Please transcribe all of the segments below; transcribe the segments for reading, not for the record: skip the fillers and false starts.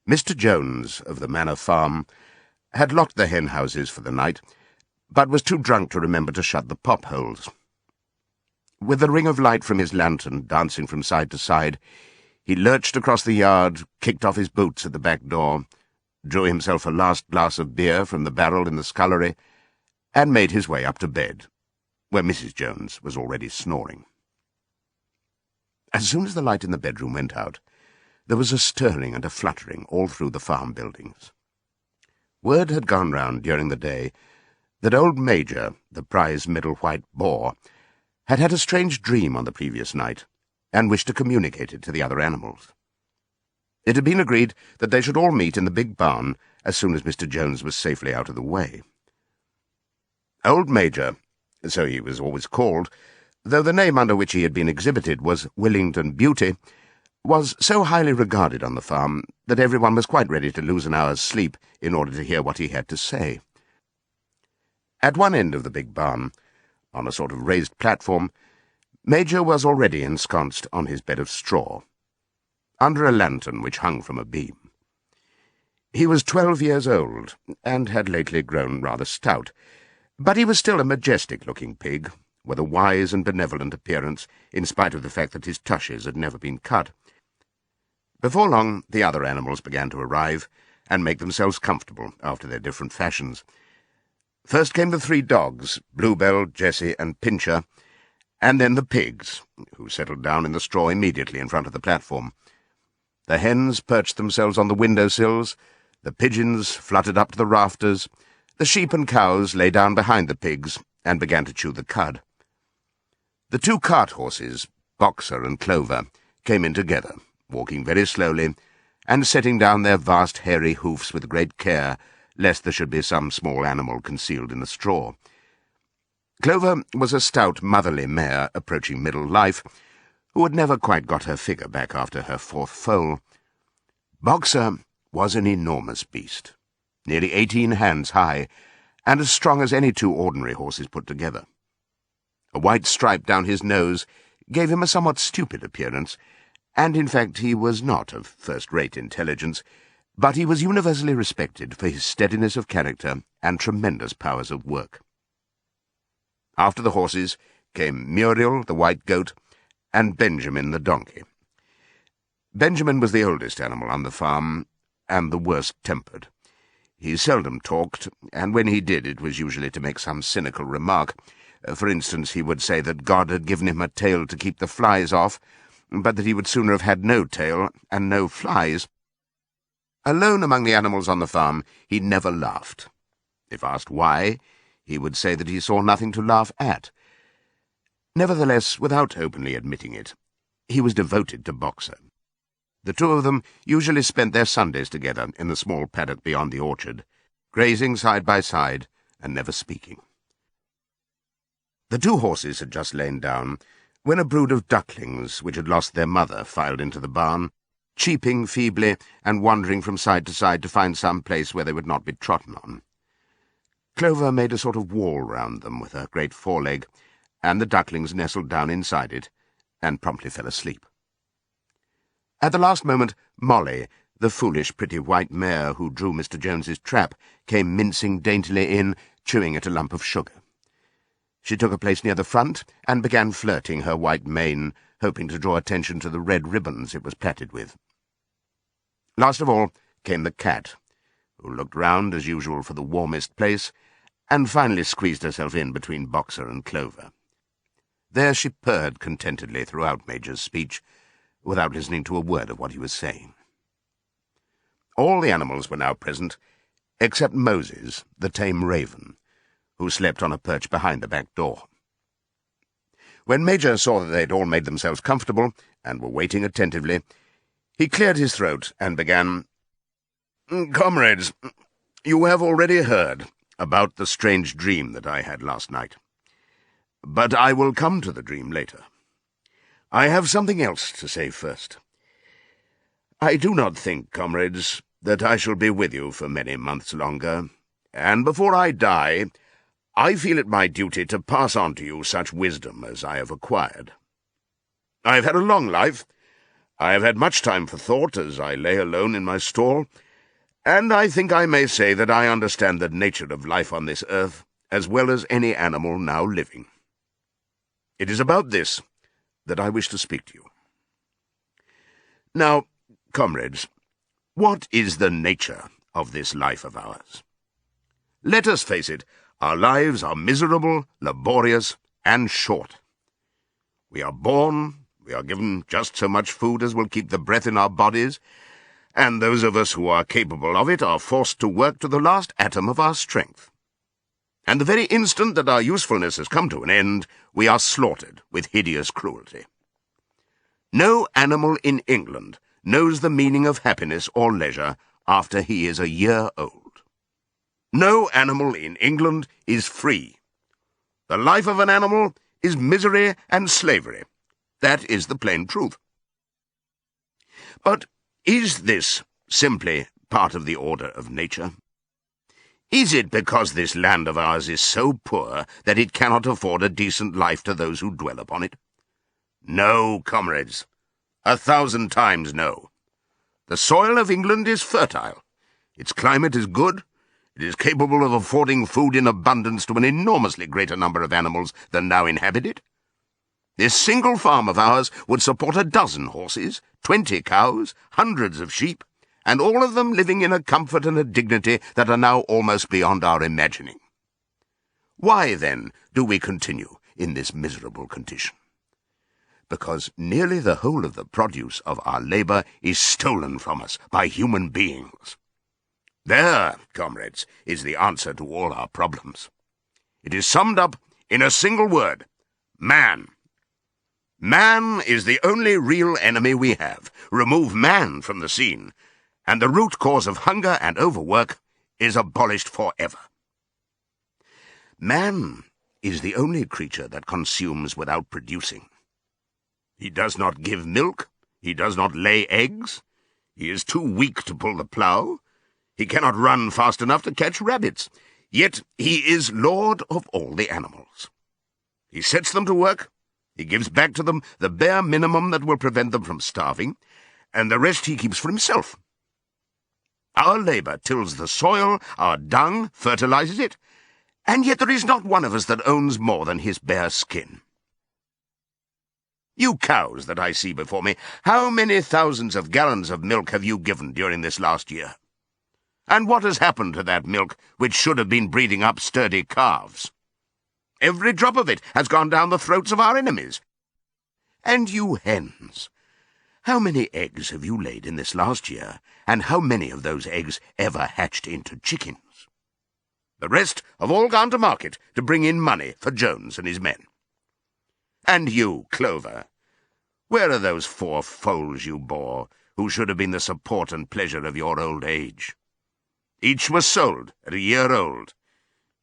Mr. Jones of the Manor Farm had locked the hen houses for the night, but was too drunk to remember to shut the pop holes. With the ring of light from his lantern dancing from side to side, he lurched across the yard, kicked off his boots at the back door, drew himself a last glass of beer from the barrel in the scullery, and made his way up to bed, where Mrs. Jones was already snoring. As soon as the light in the bedroom went out, there was a stirring and a fluttering all through the farm buildings. Word had gone round during the day that old Major, the prize middle white boar, had had a strange dream on the previous night, and wished to communicate it to the other animals. It had been agreed that they should all meet in the big barn as soon as Mr. Jones was safely out of the way. Old Major, so he was always called, though the name under which he had been exhibited was Willington Beauty, was so highly regarded on the farm that everyone was quite ready to lose an hour's sleep in order to hear what he had to say. At one end of the big barn, on a sort of raised platform, Major was already ensconced on his bed of straw, under a lantern which hung from a beam. He was 12 years old, and had lately grown rather stout, but he was still a majestic-looking pig, with a wise and benevolent appearance, in spite of the fact that his tushes had never been cut. Before long, the other animals began to arrive, and make themselves comfortable after their different fashions. First came the 3 dogs, Bluebell, Jessie, and Pincher, and then the pigs, who settled down in the straw immediately in front of the platform. The hens perched themselves on the window-sills, the pigeons fluttered up to the rafters, the sheep and cows lay down behind the pigs and began to chew the cud. The 2 cart horses, Boxer and Clover, came in together, walking very slowly, and setting down their vast hairy hoofs with great care, lest there should be some small animal concealed in the straw. Clover was a stout, motherly mare approaching middle life, who had never quite got her figure back after her 4th foal. Boxer was an enormous beast, nearly 18 hands high, and as strong as any 2 ordinary horses put together. A white stripe down his nose gave him a somewhat stupid appearance, and in fact he was not of first-rate intelligence, but he was universally respected for his steadiness of character and tremendous powers of work. After the horses came Muriel, the white goat, and Benjamin, the donkey. Benjamin was the oldest animal on the farm, and the worst-tempered. He seldom talked, and when he did it was usually to make some cynical remark. For instance, he would say that God had given him a tail to keep the flies off, but that he would sooner have had no tail and no flies. Alone among the animals on the farm, he never laughed. If asked why, he would say that he saw nothing to laugh at. Nevertheless, without openly admitting it, he was devoted to Boxer. The 2 of them usually spent their Sundays together in the small paddock beyond the orchard, grazing side by side and never speaking. The 2 horses had just lain down when a brood of ducklings, which had lost their mother, filed into the barn, cheeping feebly and wandering from side to side to find some place where they would not be trodden on. Clover made a sort of wall round them with her great foreleg, and the ducklings nestled down inside it and promptly fell asleep. At the last moment, Molly, the foolish pretty white mare who drew Mr. Jones's trap, came mincing daintily in, chewing at a lump of sugar. She took a place near the front and began flirting her white mane, hoping to draw attention to the red ribbons it was plaited with. Last of all came the cat, who looked round as usual for the warmest place, and finally squeezed herself in between Boxer and Clover. There she purred contentedly throughout Major's speech, without listening to a word of what he was saying. All the animals were now present, except Moses, the tame raven, who slept on a perch behind the back door. When Major saw that they had all made themselves comfortable, and were waiting attentively, he cleared his throat and began, "Comrades, you have already heard about the strange dream that I had last night. But I will come to the dream later. I have something else to say first. I do not think, comrades, that I shall be with you for many months longer, and before I die, I feel it my duty to pass on to you such wisdom as I have acquired. I have had a long life. I have had much time for thought as I lay alone in my stall, and I think I may say that I understand the nature of life on this earth as well as any animal now living. It is about this that I wish to speak to you. Now, comrades, what is the nature of this life of ours? Let us face it, our lives are miserable, laborious, and short. We are born, we are given just so much food as will keep the breath in our bodies, and those of us who are capable of it are forced to work to the last atom of our strength. And the very instant that our usefulness has come to an end, we are slaughtered with hideous cruelty. No animal in England knows the meaning of happiness or leisure after he is a year old. No animal in England is free. The life of an animal is misery and slavery. That is the plain truth. But is this simply part of the order of nature? Is it because this land of ours is so poor that it cannot afford a decent life to those who dwell upon it? No, comrades. 1,000 times no. The soil of England is fertile. Its climate is good. It is capable of affording food in abundance to an enormously greater number of animals than now inhabit it. This single farm of ours would support 12 horses, 20 cows, hundreds of sheep, and all of them living in a comfort and a dignity that are now almost beyond our imagining. Why, then, do we continue in this miserable condition? Because nearly the whole of the produce of our labour is stolen from us by human beings. There, comrades, is the answer to all our problems. It is summed up in a single word: man. Man is the only real enemy we have. Remove man from the scene, and the root cause of hunger and overwork is abolished forever. Man is the only creature that consumes without producing. He does not give milk, he does not lay eggs, he is too weak to pull the plough, he cannot run fast enough to catch rabbits, yet he is lord of all the animals. He sets them to work, he gives back to them the bare minimum that will prevent them from starving, and the rest he keeps for himself. Our labour tills the soil, our dung fertilizes it, and yet there is not one of us that owns more than his bare skin. You cows that I see before me, how many thousands of gallons of milk have you given during this last year? And what has happened to that milk which should have been breeding up sturdy calves? Every drop of it has gone down the throats of our enemies. And you hens, how many eggs have you laid in this last year, and how many of those eggs ever hatched into chickens? The rest have all gone to market to bring in money for Jones and his men. And you, Clover, where are those 4 foals you bore, who should have been the support and pleasure of your old age? Each was sold at a year old.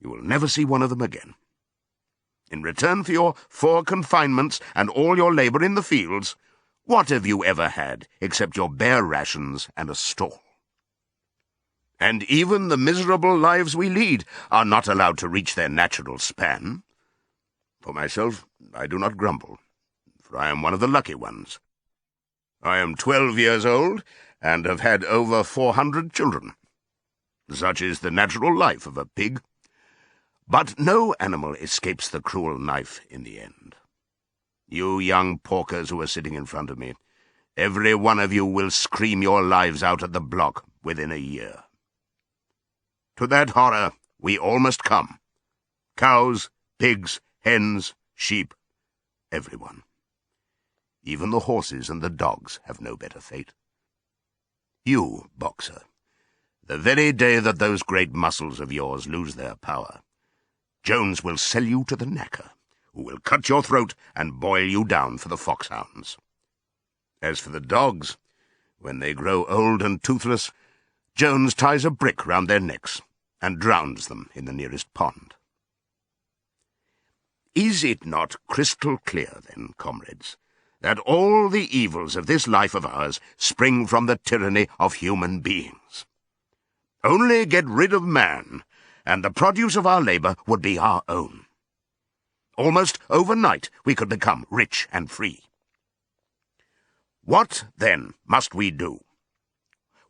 You will never see one of them again. In return for your 4 confinements and all your labour in the fields, what have you ever had except your bare rations and a stall? And even the miserable lives we lead are not allowed to reach their natural span. For myself, I do not grumble, for I am one of the lucky ones. I am 12 years old, and have had over 400 children. Such is the natural life of a pig. But no animal escapes the cruel knife in the end. You young porkers who are sitting in front of me, every one of you will scream your lives out at the block within a year. To that horror we all must come. Cows, pigs, hens, sheep, everyone. Even the horses and the dogs have no better fate. You, Boxer, the very day that those great muscles of yours lose their power, Jones will sell you to the knacker, who will cut your throat and boil you down for the foxhounds. As for the dogs, when they grow old and toothless, Jones ties a brick round their necks and drowns them in the nearest pond. Is it not crystal clear, then, comrades, that all the evils of this life of ours spring from the tyranny of human beings? Only get rid of man, and the produce of our labour would be our own. Almost overnight we could become rich and free. What, then, must we do?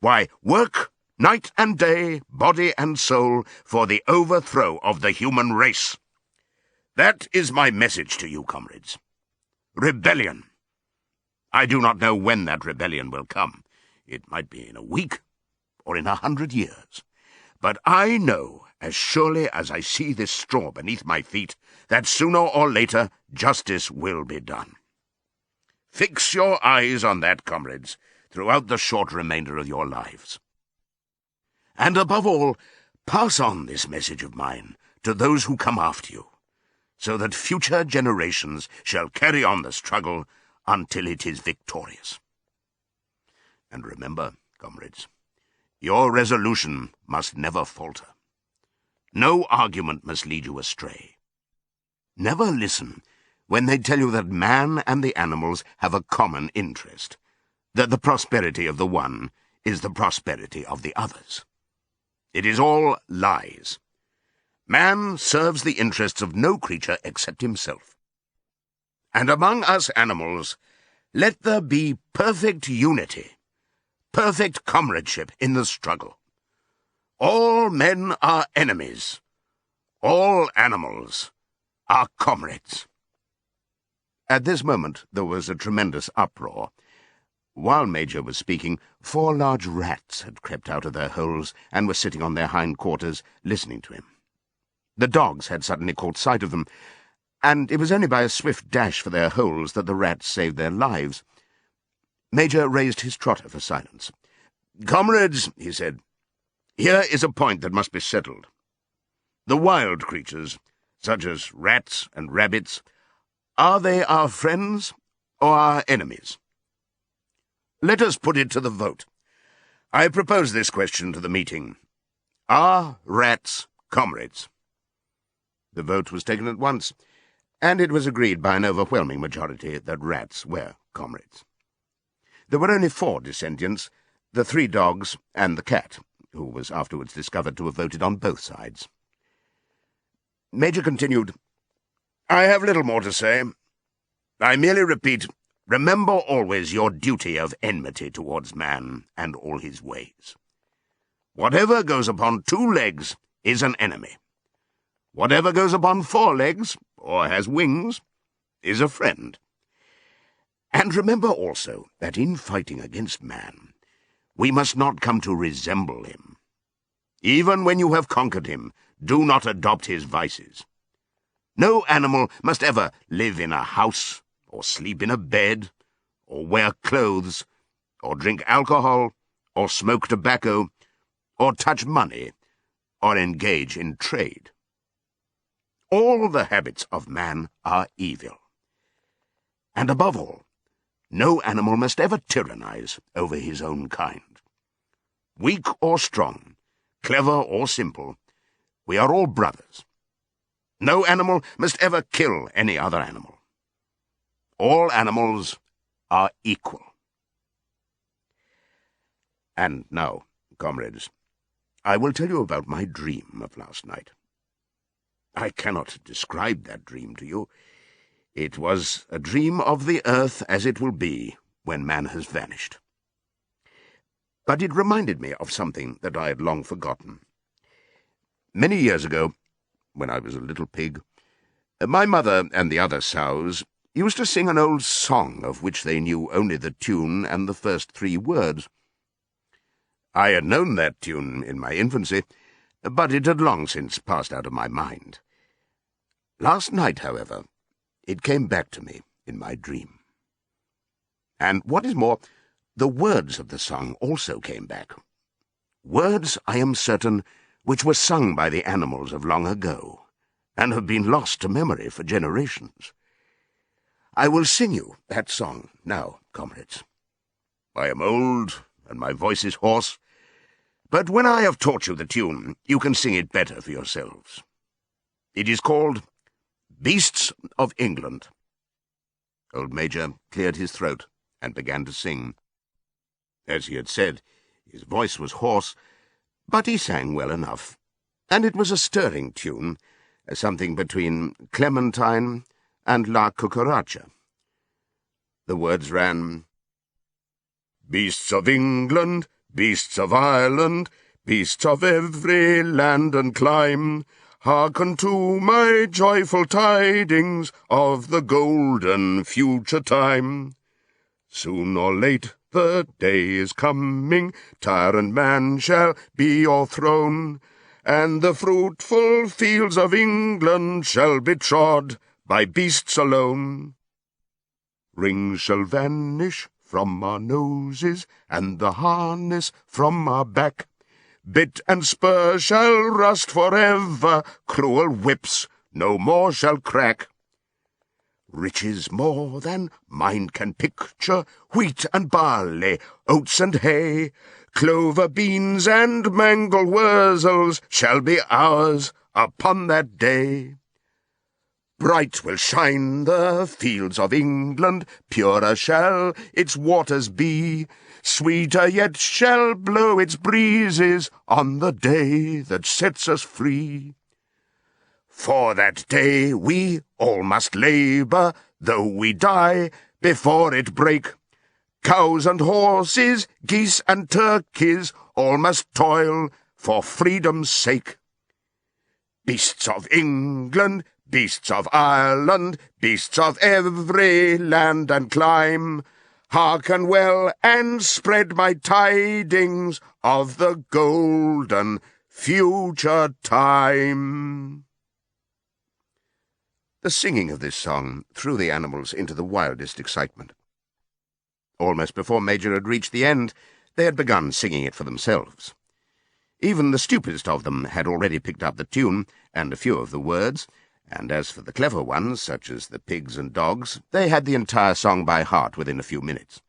Why, work night and day, body and soul, for the overthrow of the human race. That is my message to you, comrades. Rebellion. I do not know when that rebellion will come. It might be in a week, or in 100 years. But I know, as surely as I see this straw beneath my feet, that sooner or later justice will be done. Fix your eyes on that, comrades, throughout the short remainder of your lives. And above all, pass on this message of mine to those who come after you, so that future generations shall carry on the struggle until it is victorious. And remember, comrades, your resolution must never falter. No argument must lead you astray. Never listen when they tell you that man and the animals have a common interest, that the prosperity of the one is the prosperity of the others. It is all lies. Man serves the interests of no creature except himself. And among us animals, let there be perfect unity, perfect comradeship in the struggle. All men are enemies. All animals are comrades. At this moment there was a tremendous uproar. While Major was speaking, 4 large rats had crept out of their holes and were sitting on their hind quarters, listening to him. The dogs had suddenly caught sight of them, and it was only by a swift dash for their holes that the rats saved their lives. Major raised his trotter for silence. "Comrades," he said, "here is a point that must be settled. The wild creatures, such as rats and rabbits, are they our friends or our enemies? Let us put it to the vote. I propose this question to the meeting. Are rats comrades?" The vote was taken at once, and it was agreed by an overwhelming majority that rats were comrades. There were only 4 dissentients, the 3 dogs and the cat, who was afterwards discovered to have voted on both sides. Major continued, "I have little more to say. I merely repeat, remember always your duty of enmity towards man and all his ways. Whatever goes upon 2 legs is an enemy. Whatever goes upon 4 legs, or has wings, is a friend. And remember also that in fighting against man, we must not come to resemble him. Even when you have conquered him, do not adopt his vices. No animal must ever live in a house, or sleep in a bed, or wear clothes, or drink alcohol, or smoke tobacco, or touch money, or engage in trade. All the habits of man are evil. And above all, no animal must ever tyrannize over his own kind. Weak or strong, clever or simple, we are all brothers. No animal must ever kill any other animal. All animals are equal. And now, comrades, I will tell you about my dream of last night. I cannot describe that dream to you. It was a dream of the earth as it will be when man has vanished. But it reminded me of something that I had long forgotten. Many years ago, when I was a little pig, my mother and the other sows used to sing an old song of which they knew only the tune and the first 3 words. I had known that tune in my infancy, but it had long since passed out of my mind. Last night, however, it came back to me in my dream. And what is more, the words of the song also came back. Words, I am certain, which were sung by the animals of long ago, and have been lost to memory for generations. I will sing you that song now, comrades. I am old, and my voice is hoarse, but when I have taught you the tune, you can sing it better for yourselves. It is called Beasts of England. Old Major cleared his throat and began to sing. As he had said, his voice was hoarse, but he sang well enough, and it was a stirring tune, something between Clementine and La Cucaracha. The words ran, Beasts of England, beasts of Ireland, beasts of every land and clime, hearken to my joyful tidings of the golden future time. Soon or late the day is coming, tyrant man shall be o'erthrown, and the fruitful fields of England shall be trod by beasts alone. Rings shall vanish from our noses, and the harness from our back. Bit and spur shall rust forever, cruel whips no more shall crack. Riches more than mind can picture, wheat and barley, oats and hay, clover beans and mangel wurzels shall be ours upon that day. Bright will shine the fields of England, purer shall its waters be, sweeter yet shall blow its breezes on the day that sets us free. For that day we all must labour, though we die before it break. Cows and horses, geese and turkeys, all must toil for freedom's sake. Beasts of England, beasts of Ireland, beasts of every land and clime, hearken well and spread my tidings of the golden future time. The singing of this song threw the animals into the wildest excitement. Almost before Major had reached the end, they had begun singing it for themselves. Even the stupidest of them had already picked up the tune and a few of the words, and as for the clever ones, such as the pigs and dogs, they had the entire song by heart within a few minutes.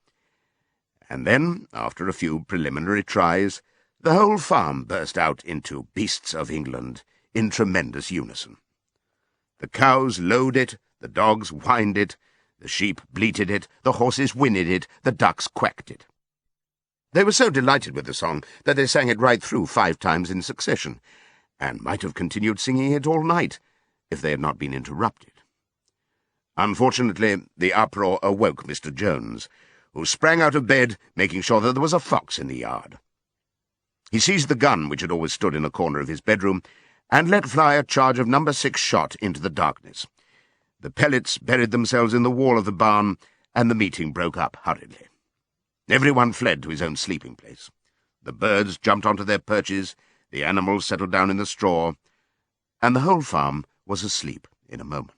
And then, after a few preliminary tries, the whole farm burst out into Beasts of England in tremendous unison. The cows lowed it, the dogs whined it, the sheep bleated it, the horses whinnied it, the ducks quacked it. They were so delighted with the song that they sang it right through 5 times in succession, and might have continued singing it all night if they had not been interrupted. Unfortunately, the uproar awoke Mr. Jones, who sprang out of bed, making sure that there was a fox in the yard. He seized the gun which had always stood in a corner of his bedroom, and let fly a charge of No. 6 shot into the darkness. The pellets buried themselves in the wall of the barn, and the meeting broke up hurriedly. Everyone fled to his own sleeping place. The birds jumped onto their perches, the animals settled down in the straw, and the whole farm was asleep in a moment.